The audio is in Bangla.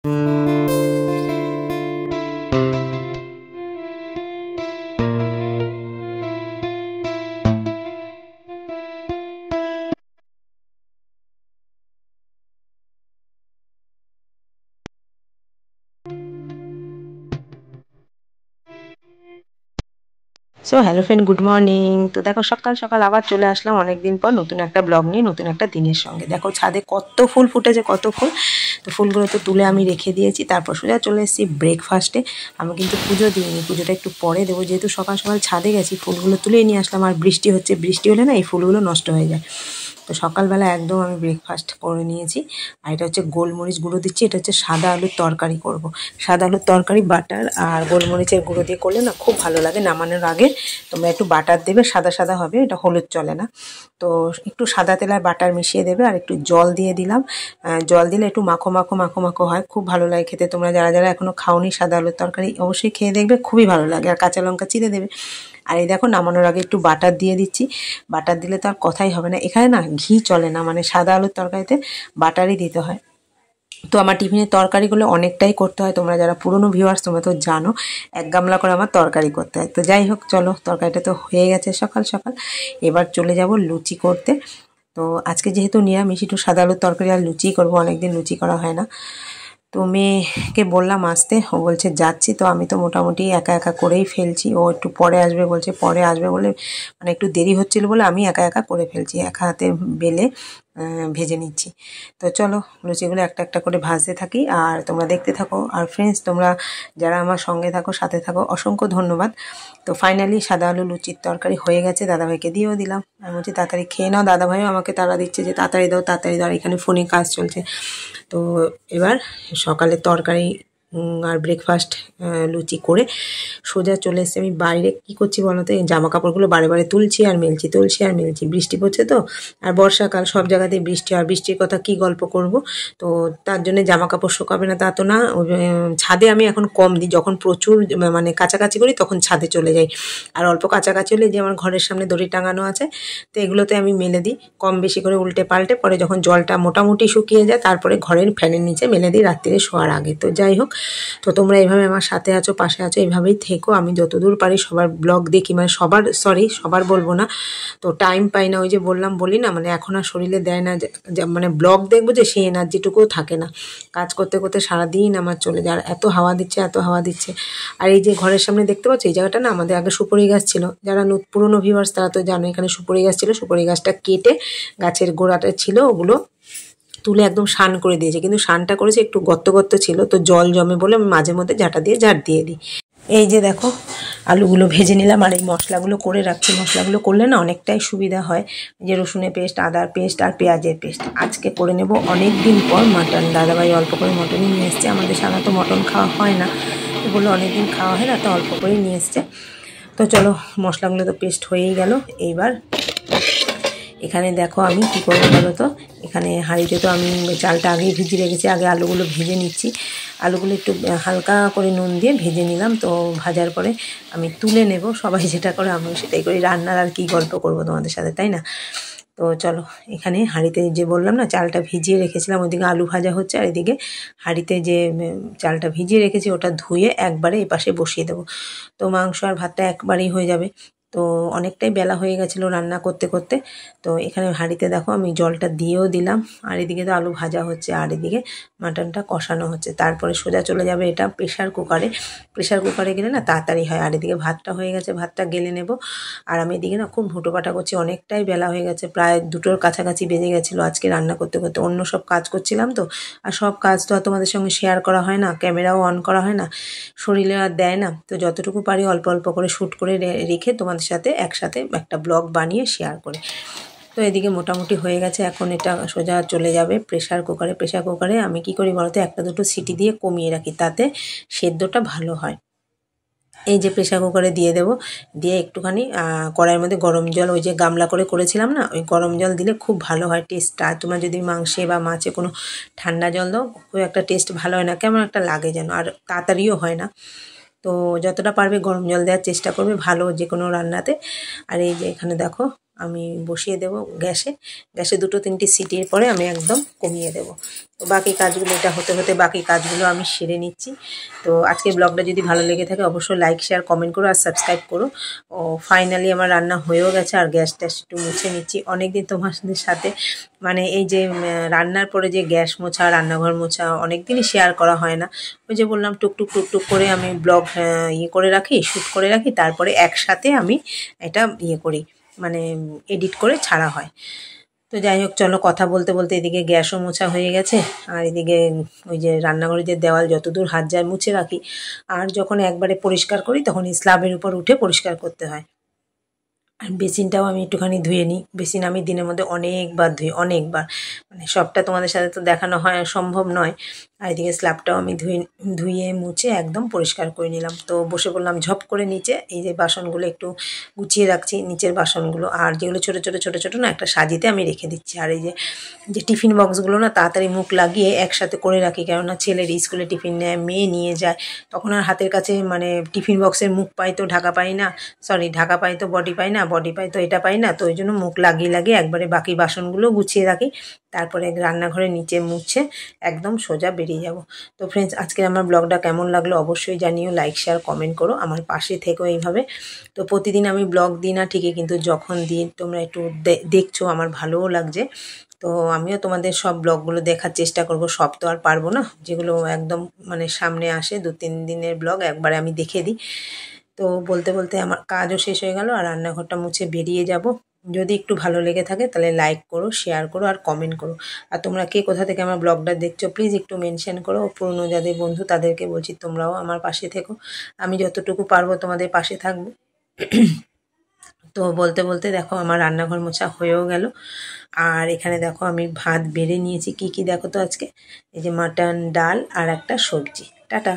So hello friend, good morning. তো দেখো সকাল সকাল আবার চলে আসলাম অনেকদিন পর নতুন একটা ব্লগ নিয়ে, নতুন একটা দিনের সঙ্গে। দেখো ছাদে কত ফুল ফুটেছে, কত ফুল। তো ফুলগুলো তো তুলে আমি রেখে দিয়েছি, তারপর সোজা চলে এসেছি ব্রেকফাস্টে। আমি কিন্তু পুজো দিইনি, পুজোটা একটু পরে দেবো, যেহেতু সকাল সকাল ছাদে গেছি। ফুলগুলো তুলে নিয়ে আসলাম, আর বৃষ্টি হচ্ছে, বৃষ্টি হলে না এই ফুলগুলো নষ্ট হয়ে যায়। তো সকালবেলা একদম আমি ব্রেকফাস্ট করে নিয়েছি। আর এটা হচ্ছে গোলমরিচ গুঁড়ো দিচ্ছি, এটা হচ্ছে সাদা আলুর তরকারি করব। সাদা আলুর তরকারি বাটার আর গোলমরিচের গুঁড়ো দিয়ে করলে না খুব ভালো লাগে। নামানোর আগে তোমরা একটু বাটার দেবে, সাদা সাদা হবে, এটা হলুদ চলে না। তো একটু সাদা তেল আর বাটার মিশিয়ে দেবে, আর একটু জল দিয়ে দিলাম। জল দিলে একটু মাখো মাখো মাখো মাখো হয়, খুব ভালো লাগে খেতে। তোমরা যারা যারা এখনও খাওনি সাদা আলুর তরকারি, অবশ্যই খেয়ে দেখবে, খুবই ভালো লাগে। আর কাঁচা লঙ্কা চিড়ে দেবে। আর এই দেখো নামানোর আগে একটু বাটার দিয়ে দিচ্ছি। বাটার দিলে তো আর কথাই হবে না, এখানে না ঘি চলে না, মানে সাদা আলুর তরকারিতে বাটারই দিতে হয়। তো আমার টিফিনের তরকারিগুলো অনেকটাই করতে হয়, তোমরা যারা পুরনো ভিউয়ার্স তোমরা তো জানো, 1 গামলা করে আমার তরকারি করতে হয়। তো যাই হোক, চলো তরকারিটা তো হয়ে গেছে সকাল সকাল। এবার চলে যাব লুচি করতে। তো আজকে যেহেতু নিরামিষ, একটু সাদা আলুর তরকারি আর লুচি করবো, অনেকদিন লুচি করা হয় না। তো মেয়েকে বললাম আসতে, ও বলছে যাচ্ছি। তো আমি তো মোটামুটি একা একা করেই ফেলছি, ও একটু পরে আসবে বলছে, পরে আসবে বলে মানে একটু দেরি হচ্ছিল বলে আমি একা একা করে ফেলছি, একা হাতে বেলে ভেজে নিচ্ছি। তো চলো লুচিগুলো একটা একটা করে ভাজতে থাকি, আর তোমরা দেখতে থাকো। আর ফ্রেন্ডস, তোমরা যারা আমার সঙ্গে থাকো, সাথে থাকো, অসংখ্য ধন্যবাদ। তো ফাইনালি সাদা আলু লুচির তরকারি হয়ে গেছে, দাদাভাইকে দিয়েও দিলাম। আমি বলছি তাড়াতাড়ি খেয়ে নাও। দাদাভাইও আমাকে তাড়া দিচ্ছে যে তাড়াতাড়ি দাও, তাড়াতাড়ি দাও, এখানে ফোনে কাজ চলছে। তো এবার সকালে তরকারি আর ব্রেকফাস্ট লুচি করে সোজা চলে এসেছি আমি বাইরে। কী করছি বলো তো, এই জামা কাপড়গুলো বারে বারে তুলছি আর মেলছি, তুলছি আর মেলছি। বৃষ্টি পড়ছে তো, আর বর্ষাকাল, সব জায়গাতেই বৃষ্টি। আর বৃষ্টির কথা কি গল্প করব। তো তার জন্য জামা কাপড় শুকাবে না তা তো না। ছাদে আমি এখন কম দিই, যখন প্রচুর মানে কাছাকাছি করি তখন ছাদে চলে যাই। আর অল্প কাছাকাছি হলে, যে আমার ঘরের সামনে দড়ি টাঙানো আছে, তো এগুলোতে আমি মেলে দিই কম বেশি করে উল্টে পাল্টে। পরে যখন জলটা মোটামুটি শুকিয়ে যায়, তারপরে ঘরের ফ্যানের নিচে মেলে দিই রাত্রিরে শোয়ার আগে। তো যাই হোক, তো তোমরা এইভাবে আমার সাথে আছো, পাশে আছো, এইভাবেই থেকো। আমি যতদূর পারি সবার ব্লগ দেখি, মানে সবার বলবো না, তো টাইম পাই না। ওই যে বলি না, মানে এখন আর শরীরে দেয় না, মানে ব্লগ দেখবো যে সেই এনার্জিটুকুও থাকে না। কাজ করতে করতে সারাদিন আমার চলে যায়, আর এত হাওয়া দিচ্ছে, এত হাওয়া দিচ্ছে। আর এই যে ঘরের সামনে দেখতে পাচ্ছ, এই জায়গাটা না আমাদের আগে সুপারি গাছ ছিল। যারা পুরনো ভিউয়ার্স তারা তো জানো, এখানে সুপারি গাছ ছিল। সুপারি গাছটা কেটে গাছের গোড়াটা ছিল, ওগুলো তুলে একদম শান করে দিয়েছে। কিন্তু শানটা করেছে একটু গর্ত গর্ত ছিল, তো জল জমে বলে আমি মাঝে মধ্যে ঝাঁটা দিয়ে ঝাড় দিয়ে দিই। এই যে দেখো আলুগুলো ভেজে নিলাম, আর এই মশলাগুলো করে রাখছি। মশলাগুলো করলে না অনেকটাই সুবিধা হয়, যে রসুনের পেস্ট, আদার পেস্ট আর পেঁয়াজের পেস্ট। আজকে করে নেব অনেক দিন পর মাটন। দাদাভাই অল্প করে মটনই নিয়ে এসছে, আমাদের সারা তো মটন খাওয়া হয় না, তো বললো অনেকদিন খাওয়া হয় না, তো অল্প করেই নিয়ে এসছে। তো চলো, মশলাগুলো তো পেস্ট হয়েই গেল। এইবার এখানে দেখো আমি কী করবো বলো তো, এখানে হাঁড়িতে তো আমি চালটা আগেই ভিজিয়ে রেখেছি। আগে আলুগুলো ভেজে নিচ্ছি। আলুগুলো একটু হালকা করে নুন দিয়ে ভেজে নিলাম। তো ভাজার পরে আমি তুলে নেব, সবাই যেটা করে আমিও সেটাই করি। রান্নার আর কি গল্প করব তোমাদের সাথে, তাই না? তো চলো, এখানে হাঁড়িতে যে বললাম না চালটা ভিজিয়ে রেখেছিলাম, ওইদিকে আলু ভাজা হচ্ছে, আর এদিকে হাঁড়িতে যে চালটা ভিজিয়ে রেখেছি ওটা ধুয়ে একবারে এপাশে বসিয়ে দেবো। তো মাংস আর ভাতটা একবারেই হয়ে যাবে। তো অনেকটাই বেলা হয়ে গেছিলো রান্না করতে করতে। তো এখানে হাঁড়িতে দেখো আমি জলটা দিয়েও দিলাম, আর এদিকে তো আলু ভাজা হচ্ছে, আর এদিকে মাটনটা কষানো হচ্ছে। তারপরে সোজা চলে যাবে এটা প্রেশার কুকারে। প্রেশার কুকারে গেলে না তাড়াতাড়ি হয়। আর এদিকে ভাতটা হয়ে গেছে, ভাতটা গেলে নেব। আর আমি এদিকে না খুব হুটোপাটা করছি, অনেকটাই বেলা হয়ে গেছে, প্রায় 2টোর কাছাকাছি বেজে গেছিলো আজকে রান্না করতে করতে। অন্য সব কাজ করছিলাম তো, আর সব কাজ তো আর তোমাদের সঙ্গে শেয়ার করা হয় না, ক্যামেরাও অন করা হয় না, শরীরে আর দেয় না। তো যতটুকু পারি অল্প অল্প করে শ্যুট করে রেখে তোমাদের সাথে একসাথে একটা ব্লগ বানিয়ে শেয়ার করি। তো এদিকে মোটামুটি হয়ে গেছে, এখন এটা সোজা চলে যাবে প্রেশার কুকারে। প্রেশার কুকারে আমি কি করি বলতো, একটা দুটো সিটি দিয়ে কমিয়ে রাখি, তাতে সেদ্ধটা ভালো হয়। এই যে প্রেশার কুকারে দিয়ে দেবো, দিয়ে একটুখানি কড়াইয়ের মধ্যে গরম জল, ওই যে গামলা করে করেছিলাম না, ওই গরম জল দিলে খুব ভালো হয় টেস্টটা। আর তোমরা যদি মাংসে বা মাছে কোনো ঠান্ডা জল দাও, খুব একটা টেস্ট ভালো হয় না, কেমন একটা লাগে যেন, আর তাড়াতাড়িও হয় না। তো যতটা পারবে গরম জল দেওয়ার চেষ্টা করবে ভালো যে কোনো রান্নাতে। আর এই যে এখানে দেখো আমি বসিয়ে দেব গ্যাসে। গ্যাসে 2-3টি সিটির পরে আমি একদম কমিয়ে দেব। তো বাকি কাজগুলো এটা হতে হতে বাকি কাজগুলো আমি সেরে নিচ্ছি। তো আজকের ব্লগটা যদি ভালো লেগে থাকে অবশ্যই লাইক, শেয়ার, কমেন্ট করো আর সাবস্ক্রাইব করো। ও ফাইনালি আমার রান্না হয়েও গেছে আর গ্যাস ট্যাস একটু মুছে নিচ্ছি। অনেকদিন তোমাদের সাথে মানে এই যে রান্নার পরে যে গ্যাস মোছা, রান্নাঘর মোছা অনেকদিনই শেয়ার করা হয় না। ওই যে বললাম টুকটুক টুকটুক করে আমি ব্লগ ইয়ে করে রাখি, শ্যুট করে রাখি, তারপরে একসাথে আমি এটা ইয়ে করি, মানে এডিট করে ছাড়া হয়। তো যাই হোক, চলো কথা বলতে বলতে এদিকে গ্যাসও মোছা হয়ে গেছে আর এদিকে ওই যে রান্নাঘরে যে দেওয়াল যতদূর হাত যায় মুছে রাখি। আর যখন একবারে পরিষ্কার করি তখন স্ল্যাবের উপর উঠে পরিষ্কার করতে হয়। আর বেসিনটাও আমি একটুখানি ধুয়ে নিই। বেসিন আমি দিনের মধ্যে অনেকবার ধুই, অনেকবার। মানে সবটা তোমাদের সাথে তো দেখানো হয় সম্ভব নয়। আর এদিকে স্ল্যাবটাও আমি ধুয়ে মুছে একদম পরিষ্কার করে নিলাম। তো বসে পড়লাম ঝপ করে নিচে। এই যে বাসনগুলো একটু গুছিয়ে রাখছি, নিচের বাসনগুলো। আর যেগুলো ছোটো না একটা সাজিতে আমি রেখে দিচ্ছি। আর এই যে টিফিন বক্সগুলো না তাড়াতাড়ি মুখ লাগিয়ে একসাথে করে রাখি, কেননা ছেলের স্কুলে টিফিন নেয়, মেয়ে নিয়ে যায়, তখন আর হাতের কাছে মানে টিফিন বক্সের মুখ পাই তো ঢাকা পাই না, সরি ঢাকা পাই তো বডি পাই না, বডি পাই তো এটা পাই না। তো ওই জন্য মুখ লাগিয়ে লাগিয়ে একবারে বাকি বাসনগুলো গুছিয়ে রাখি, তারপরে রান্নাঘরে নিচে মুছে একদম সোজা বেরিয়ে যাব। তো ফ্রেন্ডস, আজকে আমার ব্লগটা কেমন লাগলো অবশ্যই জানিও, লাইক শেয়ার কমেন্ট করো, আমার পাশে থেকো এইভাবে। তো প্রতিদিন আমি ব্লগ দিই না ঠিকই, কিন্তু যখন দিই তোমরা একটু দেখছো আমার ভালোও লাগছে। তো আমিও তোমাদের সব ব্লগগুলো দেখার চেষ্টা করব, সব তো আর পারবো না, যেগুলো একদম মানে সামনে আসে 2-3 দিনের ব্লগ একবারে আমি দেখে দিই। তো বলতে বলতে আমার কাজও শেষ হয়ে গেল আর রান্নাঘরটা মুছে বেরিয়ে যাব। যদি একটু ভালো লেগে থাকে তাহলে লাইক করো, শেয়ার করো আর কমেন্ট করো। আর তোমরা কে কোথা থেকে আমার ব্লগটা দেখছো প্লিজ একটু মেনশন করো। পুরনো যাদের বন্ধু তাদেরকে বলছি তোমরাও আমার পাশে থেকো, আমি যতটুকু পারবো তোমাদের পাশে থাকবো। তো বলতে বলতে দেখো আমার রান্নাঘর মোছা হয়েও গেল। আর এখানে দেখো আমি ভাত বেড়ে নিয়েছি, কি কি দেখো তো আজকে, এই যে মাটন, ডাল আর একটা সবজি। টাটা।